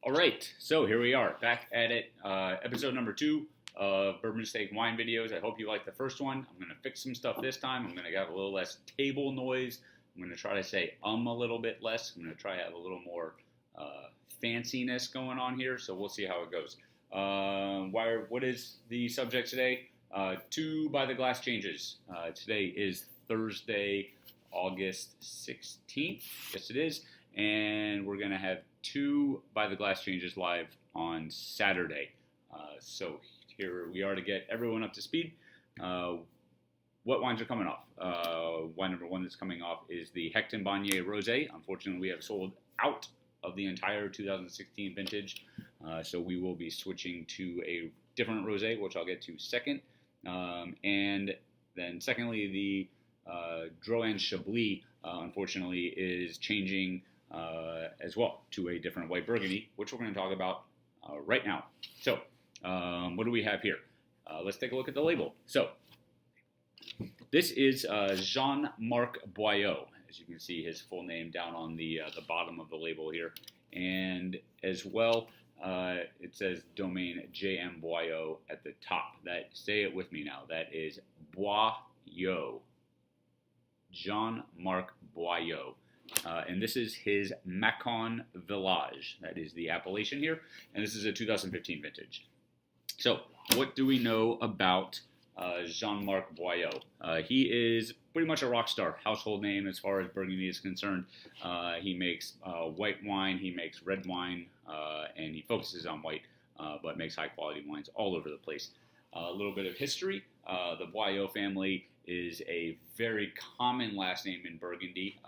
All right, so here we are, back at it. Episode number 2 of Bourbon Steak Wine videos. I hope you liked the first one. I'm going to fix some stuff this time. I'm going to have a little less table noise. I'm going to try to say a little bit less. I'm going to try to have a little more fanciness going on here, so we'll see how it goes. What is the subject today? 2 by the glass changes. Today is Thursday, August 16th. Yes, it is. And we're going to have 2 by the glass changes live on Saturday. So here we are to get everyone up to speed. What wines are coming off? Wine number 1 that's coming off is the Hecton Bagnier Rosé. Unfortunately, we have sold out of the entire 2016 vintage. So we will be switching to a different rosé, which I'll get to second. And then secondly, the Drouhin Chablis, unfortunately, is changing as well to a different white Burgundy, which we're going to talk about right now. So, what do we have here? Let's take a look at the label. So, this is Jean-Marc Boillot. As you can see, his full name down on the bottom of the label here. And as well, it says Domaine J.M. Boillot at the top. Say it with me now. That is Boillot. Jean-Marc Boillot. And this is his Macon Village. That is the appellation here. And this is a 2015 vintage. So, what do we know about Jean-Marc Boillot? He is pretty much a rock star, household name as far as Burgundy is concerned. He makes white wine, he makes red wine, and he focuses on white, but makes high quality wines all over the place. A little bit of history. The Boillot family is a very common last name in Burgundy,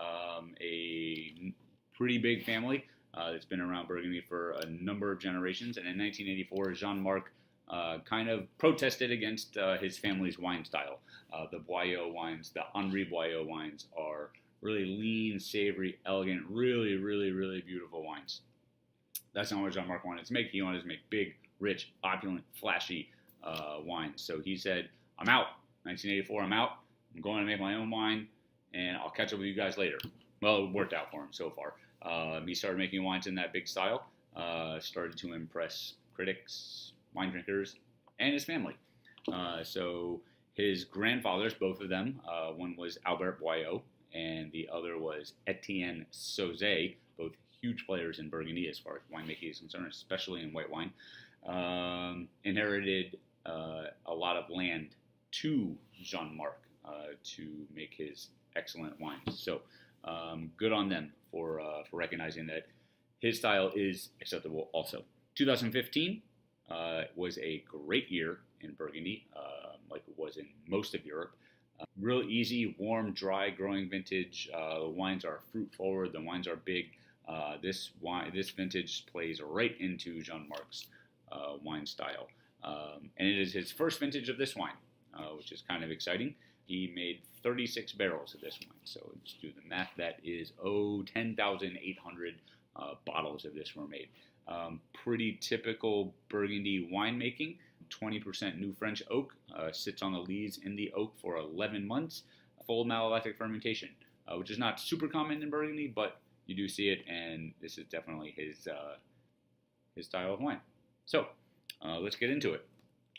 a pretty big family that's been around Burgundy for a number of generations. And in 1984, Jean-Marc kind of protested against his family's wine style. The Boillot wines, the Henri Boillot wines, are really lean, savory, elegant, really, really, really beautiful wines. That's not what Jean-Marc wanted to make. He wanted to make big, rich, opulent, flashy wines. So he said, I'm out. 1984, I'm out. I'm going to make my own wine, and I'll catch up with you guys later. Well, it worked out for him so far. He started making wines in that big style, started to impress critics, wine drinkers, and his family. So his grandfathers, both of them, one was Albert Boillot, and the other was Etienne Sauzet, both huge players in Burgundy as far as winemaking is concerned, especially in white wine, inherited a lot of land to Jean-Marc to make his excellent wines. So good on them for recognizing that his style is acceptable also. 2015 was a great year in Burgundy, like it was in most of Europe. Real easy, warm, dry growing vintage. The wines are fruit forward. The wines are big. This vintage plays right into Jean-Marc's wine style. And it is his first vintage of this wine, which is kind of exciting. He made 36 barrels of this wine. So just do the math. That is, 10,800 bottles of this were made. Pretty typical Burgundy winemaking. 20% new French oak, sits on the lees in the oak for 11 months. Full malolactic fermentation, which is not super common in Burgundy, but you do see it, and this is definitely his style of wine. So, let's get into it.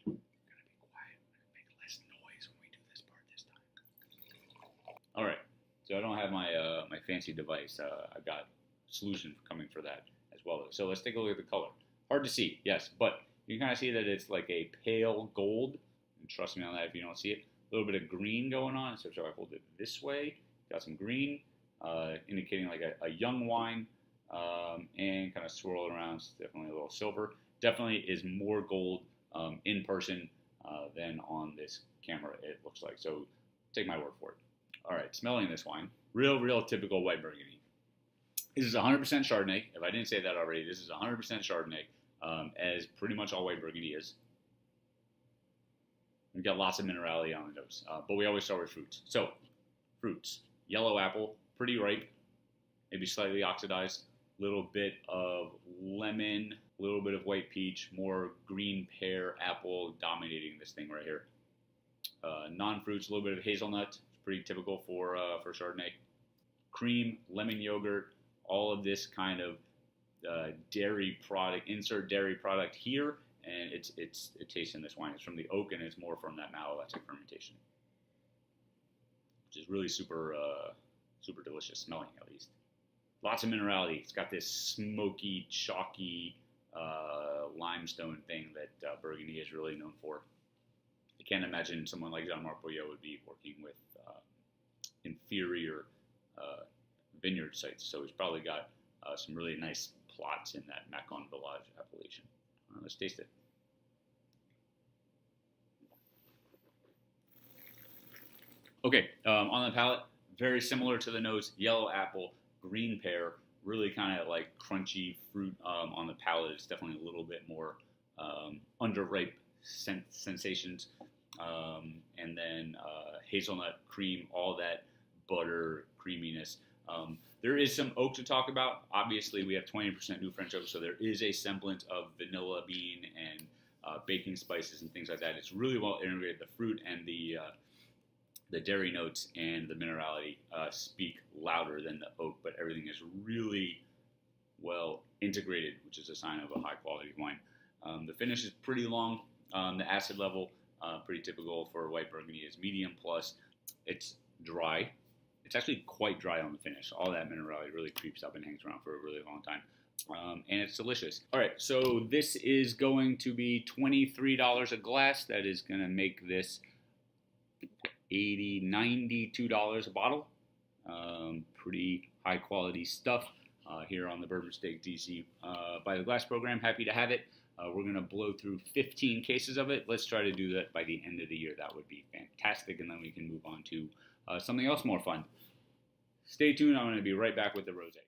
I'm going to be quiet. I'm going to make less noise when we do this part this time. All right. So I don't have my fancy device. I've got solution coming for that as well. So let's take a look at the color. Hard to see, yes, but you can kind of see that it's like a pale gold. And trust me on that if you don't see it. A little bit of green going on. So if I hold it this way, got some green, indicating like a young wine, and kind of swirl it around. It's definitely a little silver. Definitely is more gold in person than on this camera, it looks like. So take my word for it. All right, smelling this wine. Real typical white Burgundy. This is 100% Chardonnay. If I didn't say that already, this is 100% Chardonnay, as pretty much all white Burgundy is. We've got lots of minerality on the nose, but we always start with fruits. So, fruits. Yellow apple, pretty ripe, maybe slightly oxidized. Little bit of lemon, a little bit of white peach, more green pear, apple dominating this thing right here. Non-fruits, a little bit of hazelnut. It's pretty typical for Chardonnay. Cream, lemon yogurt, all of this kind of dairy product, insert dairy product here, and it tastes in this wine. It's from the oak, and it's more from that malolactic fermentation, which is really super super delicious smelling, at least. Lots of minerality. It's got this smoky, chalky limestone thing that Burgundy is really known for. I can't imagine someone like Jean-Marc Boillot would be working with inferior vineyard sites. So he's probably got some really nice plots in that Macon Village appellation. Let's taste it. Okay, on the palate, very similar to the nose, yellow apple, green pear, really kind of like crunchy fruit on the palate. It's definitely a little bit more underripe sensations. And then hazelnut cream, all that butter creaminess. There is some oak to talk about. Obviously, we have 20% new French oak, so there is a semblance of vanilla bean and baking spices and things like that. It's really well integrated. The fruit and the dairy notes and the minerality speak louder than the oak, but everything is really well integrated, which is a sign of a high quality wine. The finish is pretty long. The acid level, pretty typical for white Burgundy, is medium plus. It's dry. It's actually quite dry on the finish. All that minerality really creeps up and hangs around for a really long time. And it's delicious. All right, so this is going to be $23 a glass. That is going to make this $80, $92 a bottle. Pretty high quality stuff here on the Bourbon Steak DC by the Glass program. Happy to have it. We're going to blow through 15 cases of it. Let's try to do that by the end of the year. That would be fantastic, and then we can move on to something else more fun. Stay tuned. I'm going to be right back with the rosé.